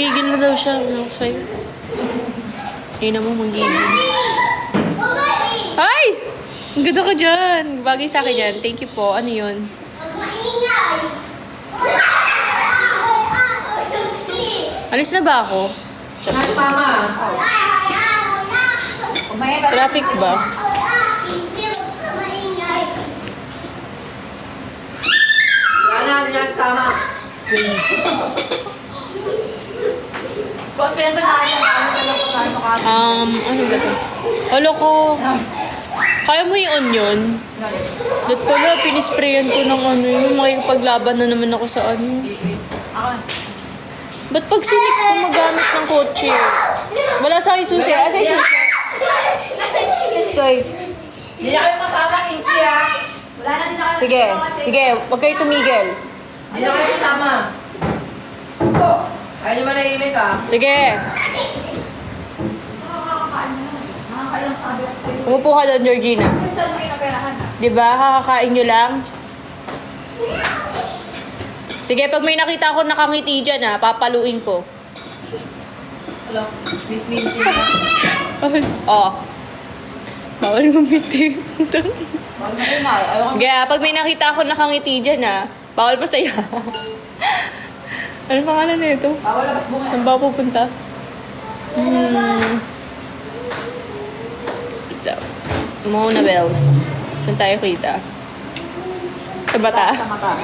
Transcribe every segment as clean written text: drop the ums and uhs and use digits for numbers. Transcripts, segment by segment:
Gigil na daw siya. Ano ko sa'yo? Ayun na mo, magigil. Ay! Ang ganda ka dyan. Bagay sa akin yan. Thank you po. Ano yun? Alis na ba ako? Traffic ba? Wala na, hindi na kasama. Please. Bakit kaya ito Ano ba ito? Alo ko. Kaya mo yung onion? Dot pala, pinisprayan ko ng ano yun. Makikipaglaban na naman ako sa ano. Ako. Ba't pag sinik ko magamit ng kotse? Wala sa akin susi. Asa yung susi? Stoy. Hindi na kayo kasama, Kinky ha. Wala na din na kayo Sige, kasama kasi. sige. Huwag kayo tumigil. Hindi na kayo kasama. Ayaw niyo ba nahimik ha? Sige. Nakakailang sabi ako sa'yo. Umupo ka doon, Georgina. Yung saan mo inaperahan ha? Diba? Kakakain nyo lang. Sige, pag may nakita ako nakangiti dyan papaluin ko. Hello, Miss Minty. Oh. Bawal ngumiti. Bawal na yun ay. Ayaw ka. Kaya, pag may nakita ako nakangiti dyan bawal masaya. Ano pangalan na ito? Bawal labas bunga. Saan ba ako pupunta? Mona Bells. Saan tayo kita? Sa bata? Sa mata.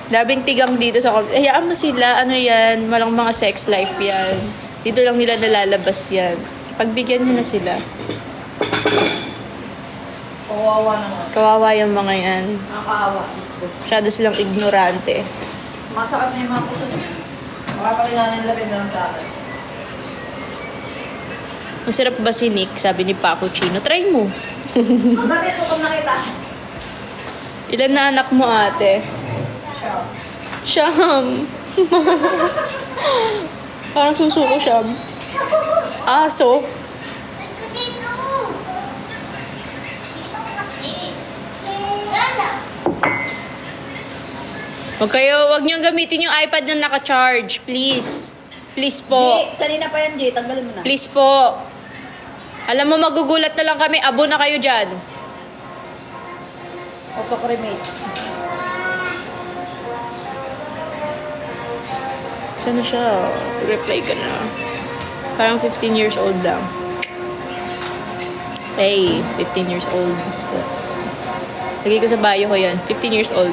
Labing tigang dito sa hayaan mo sila, ano yan, walang mga sex life yan. Dito lang nila nalalabas yan. Pagbigyan nyo na sila. Kawawa naman. Kawawa yung mga yan. Nakakaawa. Diyos ko. Masyado silang ignorante. Masakit na yung mga puso niya. Makapakilala nila rin lang sa akin. Masarap ba si Nick? Sabi ni Paco Chino. Try mo. Bakit mo kung nakita? Ilan na anak mo, ate? Siya. Siyam. Parang susuko siyam. Aso. Wag niyong gamitin yung iPad na naka-charge. Please. Please po. Jay, kanina pa yan, Jay. Tanggalin mo na. Please po. Alam mo, magugulat na lang kami. Abo na kayo dyan. Auto-cremate. Sana siya? Reply ka na. Parang 15 years old lang. Hey, 15 years old. Lagay ko sa bio ko yan. 15 years old.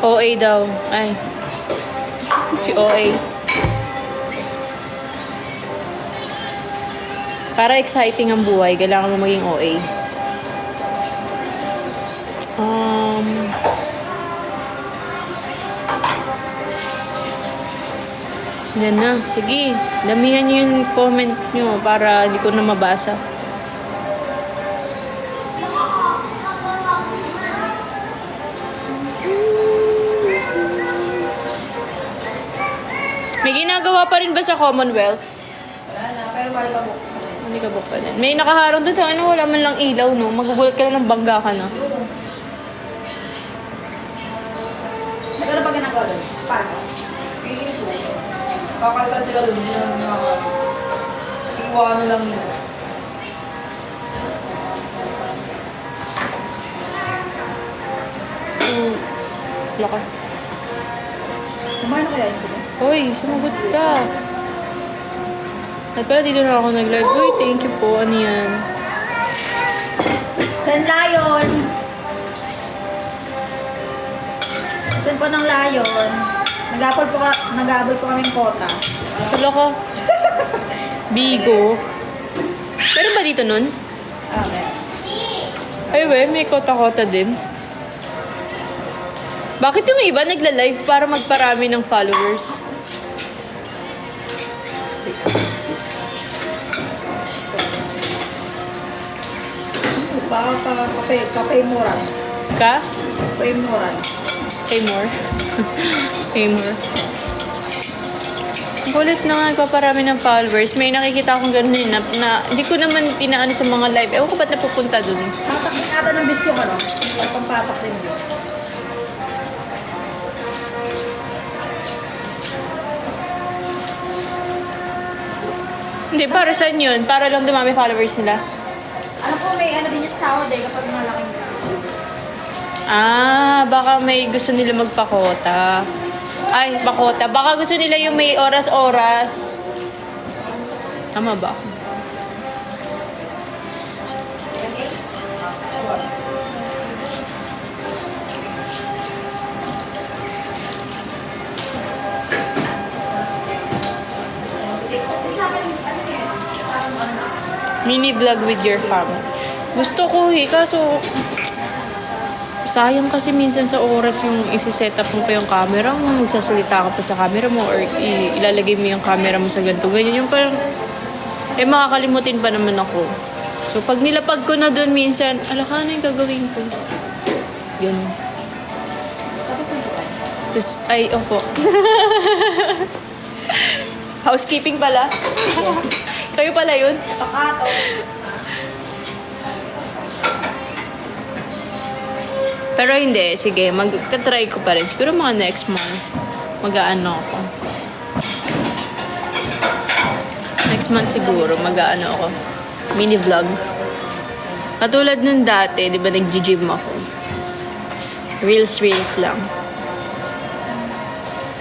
OA daw. Ay. Si OA. Para exciting ang buhay, kailangan mo maging OA. Yan na. Sige. Damihan niyo yung comment nyo para hindi ko na mabasa. May ginagawa pa rin ba sa Commonwealth? Wala na, pero balik ako. Hindi ka book pa din. May nakaharang doon. Ano, wala man lang ilaw, no? Magugulat ka lang ng bangga ka na. Magkano ba ginagawa doon? Sparkle. Pigil ko. Kakalkan sila doon. Hindi na nakakala. Iwanan lang yun. Laka. Kumain na kaya yun? Hoy, sumagot ka. At pala dito na ako nag-live. Uy, thank you po. Ano yan? San Lion? San po ng Lion? Nag-aabol po kaming kota. Wala ka. Bigo. Pero ba dito nun? Okay. Ay, we, may kota-kota din. Bakit yung iba nagla-live para magparami ng followers? Kape mura. Ka? Kape mura. Hey more. Hey more. Kulit na nga, nagpaparami ng followers. May nakikita akong ganun eh, na hindi ko naman tinaano sa mga live. Ewan ko ba't napupunta dun. Patak din ata ng bis yung ano. Pampatak din bis. Hindi, para saan yun? Para lang dumami followers nila. Ano po, may ano din yung sahod eh kapag malaking views. Ah, baka may gusto nila magpakota. Ay, pakota. Baka gusto nila yung may oras-oras. Tama ba? Sa akin, ano yun? Parang ano na. Mini vlog with your family. Gusto ko eh, kaso sayang kasi minsan sa oras yung isi-set up mo pa yung camera mo, magsasalita ka pa sa camera mo, or ilalagay mo yung camera mo sa ganito. Ganyan yung parang, makakalimutin pa naman ako. So, pag nilapag ko na doon minsan, alaka na yung gagawin ko. Yun. Tapos ano ba? Tapos, ay, opo. Housekeeping pala. Yes. Kayo pala yun. Pakato. Pero hindi, sige, magka-try ko pa rin. Siguro mga next month, mag-aano ako. Next month siguro, mag-aano ako. Mini vlog. Katulad nun dati, di ba nag-gym ako. Reels lang.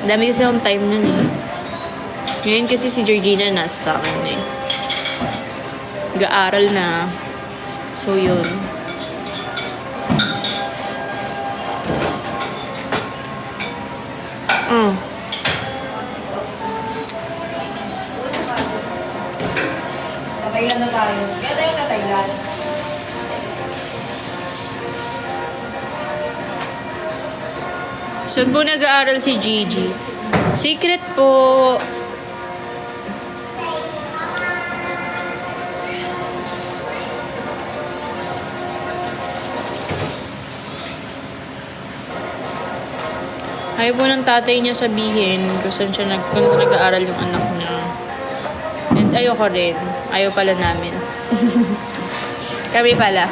Dami kasi akong time nun eh. Ngayon kasi si Georgina nasa sa akin eh. Nag-aaral na. So yun. Tataylan na tayo. Kaya tayo tataylan. Saan po nag-aaral si Gigi? Secret po. Ayaw po ng tatay niya sabihin kung saan siya kung nag-aaral yung anak niya. And ayoko rin. Ayaw pala namin. Kami pala.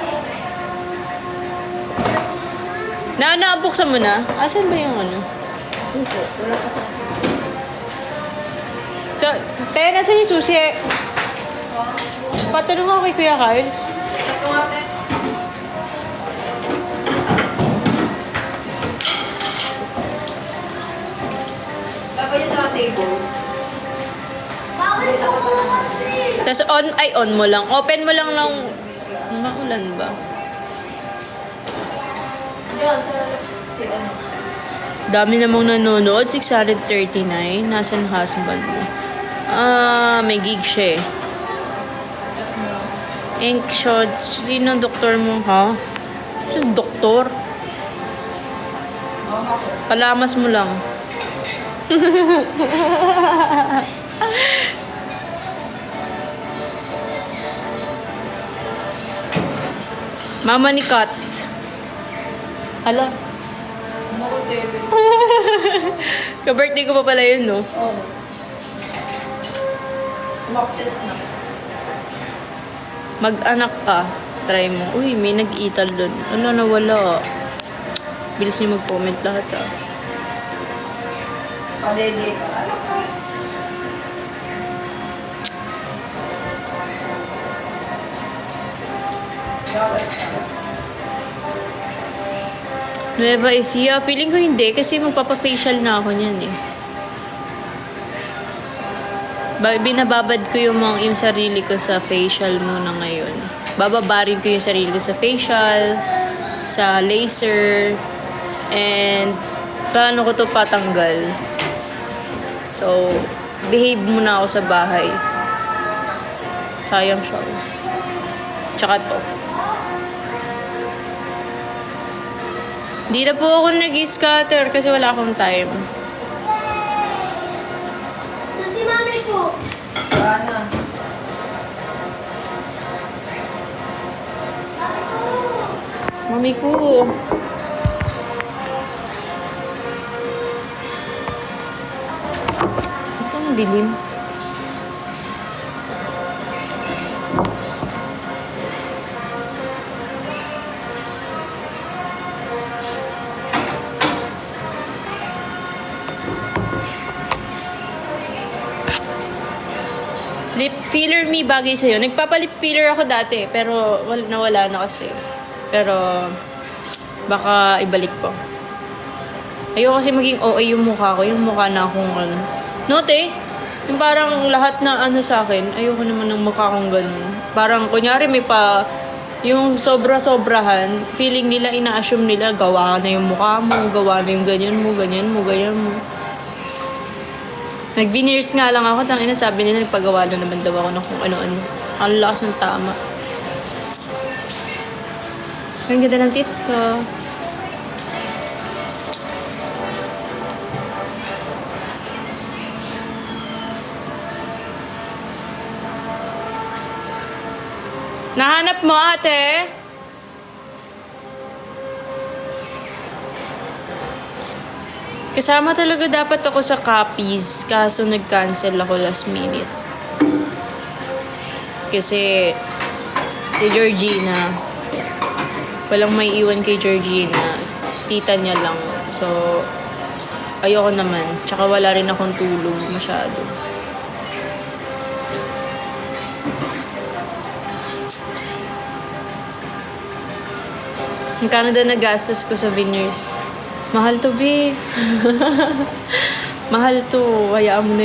Nakabuksan mo na? Asan ba yung ano? Suso. Wala pa sa So, tayo nasa yung susi. Patanong ako kay Kuya Carls. Ito nga, te. Tapos niya sa table. Tapos on mo lang. Open mo lang ng... Maulan ba? Yun, sa... ano. Dami namang nanonood. 639. Nasaan husband mo? May gig siya eh. Ink shots. Sino doktor mo, ha? Sino doktor? Palamas mo lang. Mama ni Kat. Hala. Ano ko, David? Ka-birthday ko pa pala yun, no? Oo. Sumakses na. Mag-anak ka. Try mo. Uy, may nag-ital dun. Ano, nawala. Bilis niyo mag-comment lahat, ah. Padede ka. Ano ka? Nueva Ecija. Feeling ko hindi kasi magpapafacial na ako niyan eh. Binababad ko yung sarili ko sa facial muna ngayon. Bababarin ko yung sarili ko sa facial, sa laser, and paano ko to patanggal. So, behave muna ako sa bahay. Sayang siya. Tsaka to. Di na po ako nag-scatter kasi wala akong time. Si mami ko. Wala na. Mami ko. Ito ang dilim. Lip filler me bagay sa'yo. Nagpapalip filler ako dati, pero nawala na kasi. Pero, baka ibalik ko. Ayoko kasi maging OA yung mukha ko. Yung mukha na akong ano. Note, yung parang lahat na ano sa akin, ayoko naman ng mukha kong ganun. Parang, kunyari may pa, yung sobra-sobrahan, feeling nila, ina-assume nila, gawa na yung mukha mo, gawa na yung ganyan mo, ganyan mo, ganyan mo. Nag-veneers nga lang ako, tangina sabi nila nagpagawa na naman daw ako ng kung ano-ano. Ang lakas ng tama. Ang ganda ng teeth ko. Nahanap mo, ate? Kasama talaga dapat ako sa copies, kaso nag-cancel ako last minute. Kasi, si Georgina, walang may iwan kay Georgina. Tita niya lang. So, ayoko naman. Tsaka wala rin akong tulong masyado. Magkano daw nagastos ko sa veneers? Mahal to, be. Mahal to. Hayaan mo na